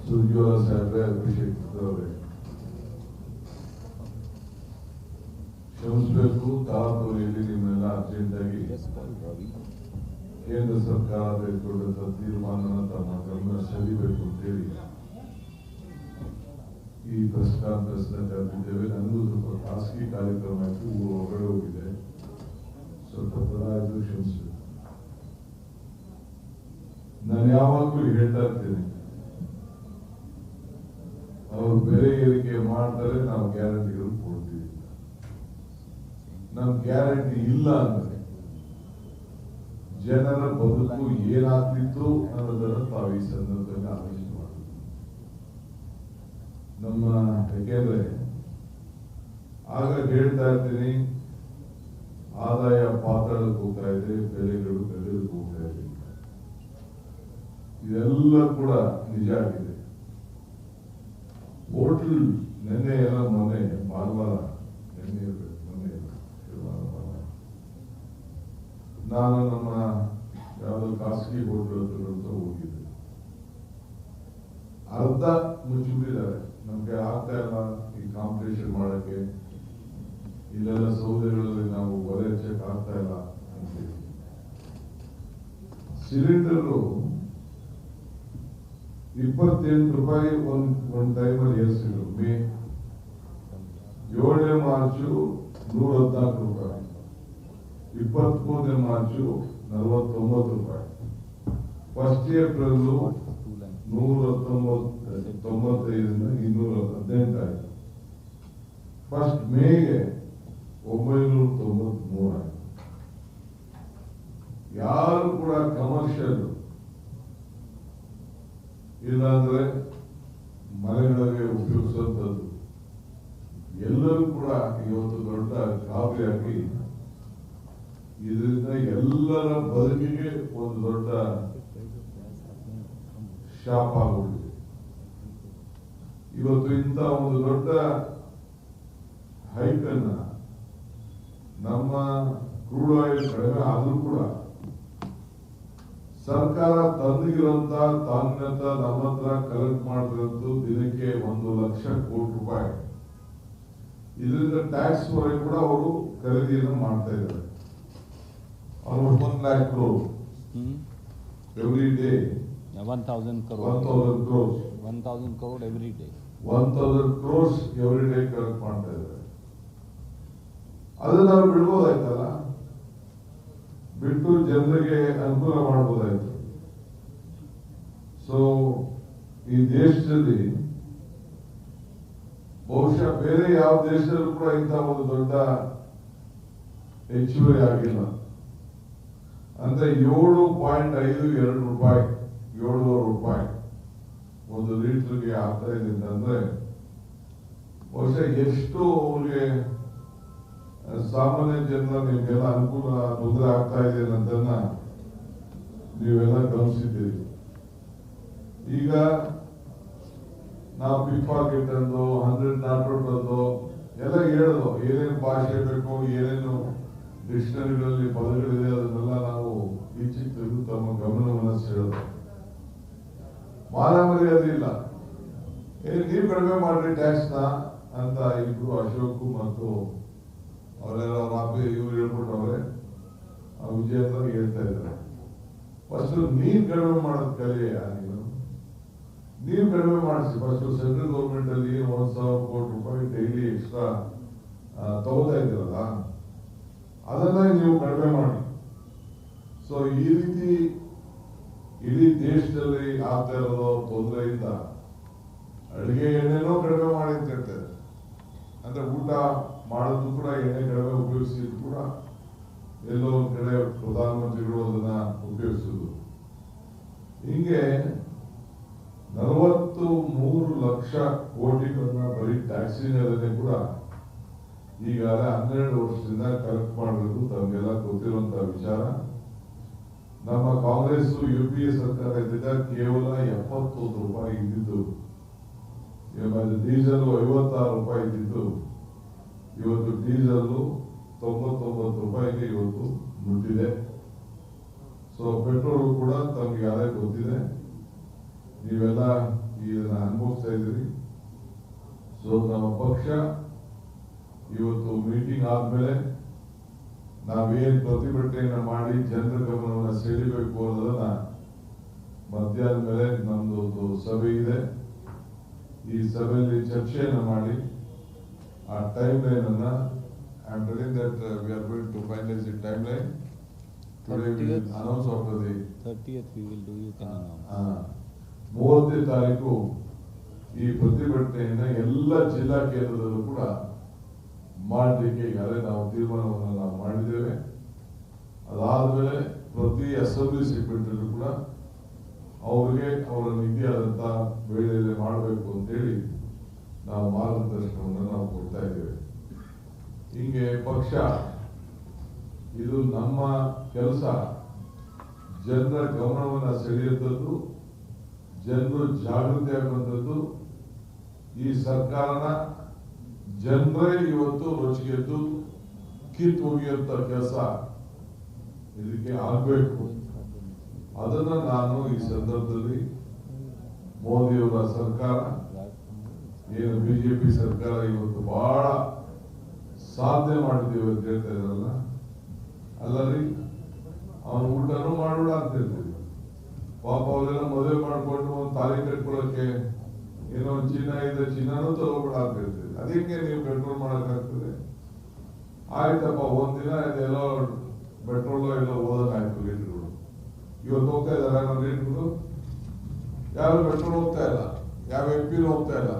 ಸುರ್ಜೇವಾಲ ಸಾಹೇಬ್ರೆ, ಅಭಿಷೇಕ್ ಅವರೇ, ಕ್ಷಮಿಸಬೇಕು. ತಾರಾತುರಿಯಲ್ಲಿ ನಿಮ್ಮೆಲ್ಲ ಅರ್ಜೆಂಟಾಗಿ ಕೇಂದ್ರ ಸರ್ಕಾರ ತೆಗೆದುಕೊಂಡಂತ ತೀರ್ಮಾನ ತಮ್ಮ ಗಮನ ಸೆಳೀಬೇಕು ಅಂತೇಳಿ ಈ ಪ್ರೆಸ್ ಕಾನ್ಫರೆನ್ಸ್ ಕರೆದಿದ್ದೇವೆ. ನನಗೂ ಸ್ವಲ್ಪ ಖಾಸಗಿ ಕಾರ್ಯಕ್ರಮ ಆಯಿತು, ಊರು ಹೊರಗಡೆ ಹೋಗಿದೆ, ಸ್ವಲ್ಪ ತಡ ಆಯಿತು, ಕ್ಷಮಿಸಬೇಕು. ನಾನು ಯಾವಾಗಲೂ ಹೇಳ್ತಾ ಇರ್ತೇನೆ, ಅವರು ಬೆಲೆ ಏರಿಕೆ ಮಾಡ್ತಾರೆ, ನಾವು ಗ್ಯಾರಂಟಿಗಳು ಕೊಡ್ತೀವಿ. ನಮ್ ಗ್ಯಾರಂಟಿ ಇಲ್ಲ ಅಂದ್ರೆ ಜನರ ಬದುಕು ಏನಾಗ್ತಿತ್ತು ಅನ್ನೋದನ್ನು ತಾವು ಈ ಸಂದರ್ಭದಲ್ಲಿ ಆಲೋಚನೆ ಮಾಡಬೇಕು. ಯಾಕೆಂದ್ರೆ ಆಗ ಹೇಳ್ತಾ ಇರ್ತೀನಿ, ಆದಾಯ ಪಾತಾಳಕ್ಕೆ ಹೋಗ್ತಾ ಇದೆ, ಬೆಲೆಗಳು ಗಗನಕ್ಕೆ ಹೋಗ್ತಾ ಇದೆ. ಇದೆಲ್ಲ ಕೂಡ ನಿಜ ಆಗಿದೆ. ಹೋಟೆಲ್ ನೆನ್ನೆ ಎಲ್ಲ ಮೊನ್ನೆ ಭಾನುವಾರ, ನೆನ್ನೆ ಇರಬೇಕು, ಮೊನ್ನೆ ನಾನು ನಮ್ಮ ಯಾವ್ದು ಖಾಸಗಿ ಹೋಟೆಲ್ ಅಂತ ಹೋಗಿದ್ದೆ. ಅರ್ಧ ಮುಚ್ಚಿಬಿಟ್ಟಿದ್ದಾರೆ, ನಮ್ಗೆ ಆಗ್ತಾ ಇಲ್ಲ ಈ ಕಾಂಪಿಟೇಷನ್ ಮಾಡಕ್ಕೆ, ಇಲ್ಲೆಲ್ಲ ಸೌದೆಗಳಲ್ಲಿ ನಾವು ಒಲೆ ಹಚ್ಚಕ್ ಆಗ್ತಾ ಇಲ್ಲ ಅಂತ. ಸಿಲಿಂಡರು 28 ರೂಪಾಯಿ ಒಂದ್ ಟೈಮಲ್ಲಿ ಏರಿಸಿದ್ರು. ಮೇ 7ನೇ ಮಾರ್ಚು 114 ರೂಪಾಯಿ, 23ನೇ ಮಾರ್ಚು 49 ರೂಪಾಯಿ, 1 ಏಪ್ರಿಲ್ 195ರಿಂದ 218 ಆಯಿತು, 1 ಮೇಗೆ 993 ಆಯಿತು. ಯಾರು ಕೂಡ ಕಮರ್ಷಿಯಲ್ ಇಲ್ಲಾಂದ್ರೆ ಮನೆಗಳಿಗೆ ಉಪಯೋಗಿಸುವಂಥದ್ದು ಎಲ್ಲರೂ ಕೂಡ ಇವತ್ತು ದೊಡ್ಡ ಗಾಬರಿ ಆಗಿ ಇದರಿಂದ ಎಲ್ಲರ ಬದುಕಿಗೆ ಒಂದು ದೊಡ್ಡ ಶಾಪ ಆಗೋಗಿದೆ. ಇವತ್ತು ಇಂಥ ಒಂದು ದೊಡ್ಡ ಹೈಕ್ ಅನ್ನ ನಮ್ಮ ಕ್ರೂಡ್ ಆಯಿಲ್ ಕಡಿಮೆ ಆದ್ರೂ ಕೂಡ ಸರ್ಕಾರ ತಂದಿರುವಂತ ತಾನ್ಯತ ನಮ್ಮ ಹತ್ರ ಕಲೆಕ್ಟ್ ಮಾಡಿರೋದು ದಿನಕ್ಕೆ 1 ಲಕ್ಷ ಕೋಟಿ ರೂಪಾಯಿ. ಇದರಿಂದ ಟ್ಯಾಕ್ಸ್ ವರೆಗೆ ಕೂಡ ಅವರು ಖರೀದಿಯನ್ನು ಮಾಡ್ತಾ ಇದ್ದಾರೆ. Almost 1 lakh crore every day. 1,000 crore. 1,000 crores. 1,000 crore every day. 1,000 crores every day collect ಮಾಡ್ತಾ ಇದ್ದಾರೆ. ಅದನ್ನ ನಾವು ಬಿಡ್ಬೋದಾಯ್ತಲ್ಲ, ಬಿಟ್ಟು ಜನರಿಗೆ ಅನುಕೂಲ ಮಾಡಬಹುದಾಯ್ತು. ಸೊ ಈ ದೇಶದಲ್ಲಿ ಬಹುಶಃ ಬೇರೆ ಯಾವ ದೇಶದಲ್ಲೂ ಕೂಡ ಇಂಥ ಒಂದು ದೊಡ್ಡ ಹೆಚ್ಚುವರಿ ಆಗಿಲ್ಲ. ಅಂದ್ರೆ 7.52 ರೂಪಾಯಿ, 7.5 ರೂಪಾಯಿ ಒಂದು ಲೀಟರ್ಗೆ ಆಗ್ತಾ ಇದೆ ಅಂತಂದ್ರೆ ಬಹುಶಃ ಎಷ್ಟು ಅವ್ರಿಗೆ ಸಾಮಾನ್ಯ ಜನ ನಿಮ್ಗೆಲ್ಲ ಅನುಕೂಲ ತೊಂದರೆ ಆಗ್ತಾ ಇದೆ ಅನ್ನೋದನ್ನ ನೀವೆಲ್ಲ ಗಮನಿಸಿದ್ದೀರಿ. ಈಗ ನಾವು ಪಿಕ್ ಪಾಕೆಟ್ ಅಂದು 100 ನಾಟ್ ಔಟ್ ಅಂದು ಎಲ್ಲ ಹೇಳೋದು, ಏನೇನು ಭಾಷೆ ಬೇಕು, ಏನೇನು ಡಿಕ್ಷನರಿಗಳಲ್ಲಿ ಪದಗಳಿದೆ ಅದನ್ನೆಲ್ಲ ನಾವು ಈಚೆಗೆ ತೆಗೆದು ತಮ್ಮ ಗಮನವನ್ನು ಸೆಳೆದು ಮಾನವರಿಯಾದ ಇಲ್ಲ. ನೀವು ಕಡಿಮೆ ಮಾಡ್ರಿ ಟ್ಯಾಕ್ಸ್ ನ ಅಂತ ಇಬ್ರು ಅಶೋಕ್ ಮತ್ತು ಅವರೆಲ್ಲ ರಾಪಿ ಇವ್ರು ಹೇಳ್ಬಿಟ್ಟವ್ರೆ, ವಿಜಯೇಂದ್ರ ಹೇಳ್ತಾ ಇದ್ದಾರೆ. ಫಸ್ಟ್ ನೀವ್ ಕಡಿಮೆ ಮಾಡೋದ್ ಕಲಿಯ, ನೀವು ಕಡಿಮೆ ಮಾಡಿಸಿ. ಫಸ್ಟ್ ಸೆಂಟ್ರಲ್ ಗೌರ್ಮೆಂಟ್ ಅಲ್ಲಿ 1,000 ಕೋಟಿ ರೂಪಾಯಿ ಡೈಲಿ ಎಕ್ಸ್ಟ್ರಾ ತಗೋತಾ ಇದ್ದೀರಲ್ಲ, ಅದನ್ನ ನೀವು ಕಡಿಮೆ ಮಾಡಿ. ಸೊ ಈ ರೀತಿ ಇಡೀ ದೇಶದಲ್ಲಿ ಆಗ್ತಾ ಇರೋದು ತೊಂದರೆಯಿಂದ ಅಡಿಗೆ ಎಣ್ಣೆನೂ ಕಡಿಮೆ ಮಾಡಿ ಅಂತ ಹೇಳ್ತಾರೆ. ಅಂದ್ರೆ ಊಟ ಮಾಡೋದು ಕೂಡ ಎಣ್ಣೆ ಕಡಿಮೆ ಉಪಯೋಗಿಸಿದ್ರು ಕೂಡ ಎಲ್ಲೋ ಒಂದ್ ಕಡೆ ಪ್ರಧಾನಮಂತ್ರಿಗಳು ಅದನ್ನ ಉಪಯೋಗಿಸುದು. ಹಿಂಗೆ 43 ಲಕ್ಷ ಕೋಟಿಗಳನ್ನ ಬರೀ ಟ್ಯಾಕ್ಸಿನಲ್ಲೇ ಕೂಡ ಈಗಾಗಲೇ 12 ವರ್ಷದಿಂದ ಕಲೆಕ್ಟ್ ಮಾಡಬೇಕು. ತಮಗೆಲ್ಲ ಗೊತ್ತಿರುವಂತಹ ವಿಚಾರ. ನಮ್ಮ ಕಾಂಗ್ರೆಸ್ UPA ಸರ್ಕಾರ ಇದ್ದಾಗ ಕೇವಲ 71 ರೂಪಾಯಿ ಇದ್ದಿದ್ದು, ಡೀಸೆಲ್ 56 ರೂಪಾಯಿ ಇದ್ದಿದ್ದು, ಇವತ್ತು ಡೀಸೆಲ್ 99 ರೂಪಾಯಿಗೆ ಇವತ್ತು ಮುಟ್ಟಿದೆ. ಸೊ ಪೆಟ್ರೋಲ್ ಕೂಡ ತಮ್ಗೆ ಯಾರೇ ಗೊತ್ತಿದೆ. ನೀವೆಲ್ಲ ಇದನ್ನ ಅನುಭವಿಸ್ತಾ ಇದ್ದೀರಿ. ಸೊ ನಮ್ಮ ಪಕ್ಷ ಇವತ್ತು ಮೀಟಿಂಗ್ ಆದ್ಮೇಲೆ ನಾವೇನ್ ಪ್ರತಿಭಟನೆಯನ್ನ ಮಾಡಿ ಜನರ ಗಮನವನ್ನ ಸೆಳೆಯಬೇಕು ಅನ್ನೋದನ್ನ ಮಧ್ಯಾಹ್ನ ಮೇಲೆ ನಮ್ದು ಒಂದು ಸಭೆ ಇದೆ. ಈ ಸಭೆಯಲ್ಲಿ ಚರ್ಚೆಯನ್ನ ಮಾಡಿ ಆ ಟೈಮ್ ಲೈನ್ ಅನ್ನ I am telling that we are going to finalize the timeline. Today we will announce after the 30th we will do, you can announce. 30ನೇ ತಾರೀಕು ಈ ಪ್ರತಿಭಟನೆಯನ್ನ ಎಲ್ಲ ಜಿಲ್ಲಾ ಕೇಂದ್ರದಲ್ಲೂ ಕೂಡ ಮಾಡಲಿಕ್ಕೆ ಈಗಾಗಲೇ ನಾವು ತೀರ್ಮಾನವನ್ನು ನಾವು ಮಾಡಿದ್ದೇವೆ. ಅದಾದ್ಮೇಲೆ ಪ್ರತಿ ಅಸೆಂಬ್ಲಿ ಸೆಗ್ಮೆಂಟ್ ಕೂಡ ಅವರಿಗೆ ಅವರ ನಿಧಿಯಾದಂತ ವೇಳೆಯಲ್ಲಿ ಮಾಡಬೇಕು ಅಂತೇಳಿ ನಾವು ಮಾರ್ಗದರ್ಶನವನ್ನು ನಾವು ಕೊಡ್ತಾ ಇದ್ದೇವೆ. ಹೀಗೆ ಪಕ್ಷ ಇದು ನಮ್ಮ ಕೆಲಸ ಜನರ ಗಮನವನ್ನು ಸೆಳೆಯುವಂಥದ್ದು, ಜನರು ಜಾಗೃತಿ ಆಗುವಂಥದ್ದು. ಈ ಸರ್ಕಾರನ ಜನರೇ ಇವತ್ತು ರೊಚ್ಚಿಗೆದ್ದು ಕಿತ್ತು ಹೋಗಿಯುವಂತ ಕೆಲಸ ಇದಕ್ಕೆ ಆಗ್ಬೇಕು. ಅದನ್ನ ನಾನು ಈ ಸಂದರ್ಭದಲ್ಲಿ ಮೋದಿಯವರ ಸರ್ಕಾರ ಏನು ಬಿಜೆಪಿ ಸರ್ಕಾರ ಇವತ್ತು ಬಹಳ ಸಾಧನೆ ಮಾಡಿದ್ದೀವಿ ಅಂತ ಹೇಳ್ತಾ ಇದ್ರಲ್ಲ, ಅಲ್ಲರಿ ಅವನು ಊಟನೂ ಮಾಡೋಣ ಅಂತ ಹೇಳ್ತೀವಿ. ಪಾಪ ಅವರೆಲ್ಲ ಮದುವೆ ಮಾಡ್ಕೊಂಡು ಒಂದು ತಾಳಿ ಕಟ್ಕೊಳ್ಳೋಕೆ ಏನೋ ಚಿನ್ನ ಇದೆ, ಚಿನ್ನನೂ ತಗೋಬೇಡ ಅಂತ ಹೇಳ್ತೀವಿ. ಅದಕ್ಕೆ ನೀವು ಕಂಟ್ರೋಲ್ ಮಾಡಕ್ಕಾಗ್ತದೆ? ಆಯ್ತಪ್ಪ, ಒಂದಿನ ಇದೆಲ್ಲೋ ಪೆಟ್ರೋಲ್ ಎಲ್ಲ ಓದಕ್ಕಾಯ್ತು ಲೀಟರ್ಗಳು. ಇವತ್ತು ಹೋಗ್ತಾ ಇದಾರೆ ನಮ್ಮ ಲೀಟರ್ಗಳು? ಯಾರು ಪೆಟ್ರೋಲ್ ಹೋಗ್ತಾ ಇಲ್ಲ, ಯಾವ MP ಹೋಗ್ತಾ ಇಲ್ಲ,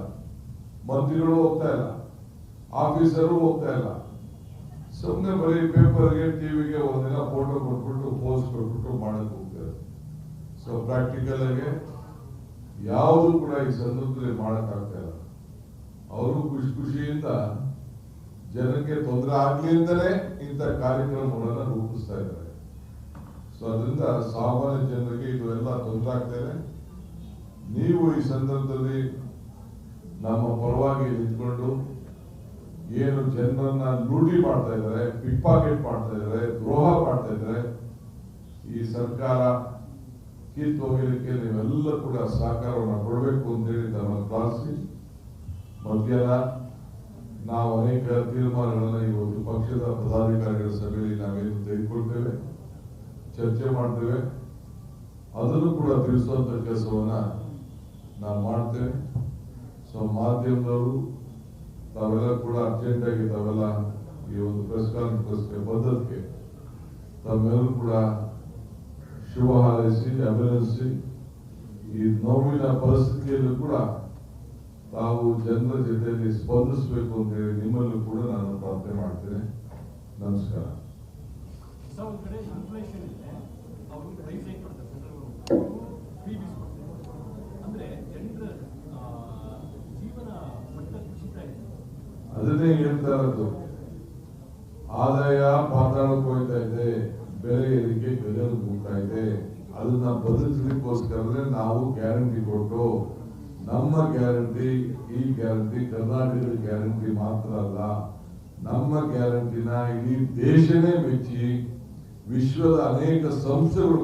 ಮಂತ್ರಿಗಳು ಹೋಗ್ತಾ ಇಲ್ಲ, ಆಫೀಸರು ಹೋಗ್ತಾ ಇಲ್ಲ. ಸುಮ್ಮನೆ ಬರೀ ಪೇಪರ್ಗೆ ಟಿವಿಗೆ ಒಂದಿನ ಫೋಟೋ ಕೊಟ್ಬಿಟ್ಟು ಪೋಸ್ಟ್ ಕೊಟ್ಬಿಟ್ಟು ಮಾಡಕ್ ಹೋಗ್ತಾರೆ. ಸೊ ಪ್ರಾಕ್ಟಿಕಲ್ ಆಗಿ ಯಾವುದು ಕೂಡ ಈ ಸಂದರ್ಭದಲ್ಲಿ ಮಾಡಕ್ ಆಗ್ತಾ ಇಲ್ಲ. ಅವರು ಖುಷಿಯಿಂದ ಜನಕ್ಕೆ ತೊಂದರೆ ಆಗ್ಲಿ ಅಂತಲೇ ಇಂಥ ಕಾರ್ಯಕ್ರಮಗಳನ್ನ ರೂಪಿಸ್ತಾ ಇದ್ದಾರೆ. ಸೊ ಅದರಿಂದ ಸಾಮಾನ್ಯ ಜನರಿಗೆ ಇದು ಎಲ್ಲ ತೊಂದರೆ ಆಗ್ತಾ ಇದೆ. ನೀವು ಈ ಸಂದರ್ಭದಲ್ಲಿ ನಮ್ಮ ಪರವಾಗಿ ನಿಂತ್ಕೊಂಡು ಏನು ಜನರನ್ನ ಲೂಟಿ ಮಾಡ್ತಾ ಇದ್ದಾರೆ, ಪಿಕ್ ಪಾಕೆಟ್ ಮಾಡ್ತಾ ಇದ್ದಾರೆ, ದ್ರೋಹ ಮಾಡ್ತಾ ಇದ್ದಾರೆ, ಈ ಸರ್ಕಾರ ಕಿತ್ತು ಹೋಗಲಿಕ್ಕೆ ನೀವೆಲ್ಲ ಕೂಡ ಸಹಕಾರವನ್ನು ಕೊಡಬೇಕು ಅಂತೇಳಿ ನಮ್ಮ ಪ್ರಾರ್ಥಿಸಿ ಮಧ್ಯಾಹ್ನ ನಾವು ಅನೇಕ ತೀರ್ಮಾನಗಳನ್ನ ಇವತ್ತು ಪಕ್ಷದ ಪದಾಧಿಕಾರಿಗಳ ಸಭೆಯಲ್ಲಿ ನಾವೇನು ತೆಗೆದುಕೊಳ್ತೇವೆ, ಚರ್ಚೆ ಮಾಡ್ತೇವೆ, ಅದನ್ನು ಕೂಡ ತಿಳಿಸುವಂತ ಕೆಲಸವನ್ನ ನಾವು ಮಾಡ್ತೇವೆ. ಸೊ ಮಾಧ್ಯಮದವರು ತಾವೆಲ್ಲ ಕೂಡ ಅರ್ಜೆಂಟ್ ಆಗಿ ತಾವೆಲ್ಲ ಈ ಒಂದು ಪ್ರೆಸ್ ಕಾನ್ಫರೆನ್ಸ್ಗೆ ಬಂದದಕ್ಕೆ ತಮ್ಮೆಲ್ಲರೂ ಕೂಡ ಶುಭ ಹಾರೈಸಿ ಅಭಿನಂದಿಸಿ, ಈ ನೋವಿನ ಪರಿಸ್ಥಿತಿಯಲ್ಲೂ ಕೂಡ ತಾವು ಜನರ ಜೊತೆಯಲ್ಲಿ ಸ್ಪಂದಿಸಬೇಕು ಅಂತ ಹೇಳಿ ನಿಮ್ಮಲ್ಲೂ ಕೂಡ ನಾನು ಪ್ರಾರ್ಥನೆ ಮಾಡ್ತೇನೆ. ನಮಸ್ಕಾರ. ಅದನ್ನೇ ಹೇಳ್ತಾ ಇರೋದು, ಆದಾಯ ಪಾತಾಳಕ್ಕೆ ಹೋಗ್ತಾ ಇದೆ, ಬೆಲೆ ಏರಿಕೆ ಗಗನ ಹೋಗ್ತಾ ಇದೆ. ಅದನ್ನ ಬದಲಿಸಲಿಕ್ಕೋಸ್ಕರನೇ ನಾವು ಗ್ಯಾರಂಟಿ ಕೊಟ್ಟು, ನಮ್ಮ ಗ್ಯಾರಂಟಿ ಈ ಗ್ಯಾರಂಟಿ ಕರ್ನಾಟಕದ ಗ್ಯಾರಂಟಿ ಮಾತ್ರ ಅಲ್ಲ, ನಮ್ಮ ಗ್ಯಾರಂಟಿನ ಇಡೀ ದೇಶನೇ ಮೆಚ್ಚಿ ವಿಶ್ವದ ಅನೇಕ ಸಂಸ್ಥೆಗಳು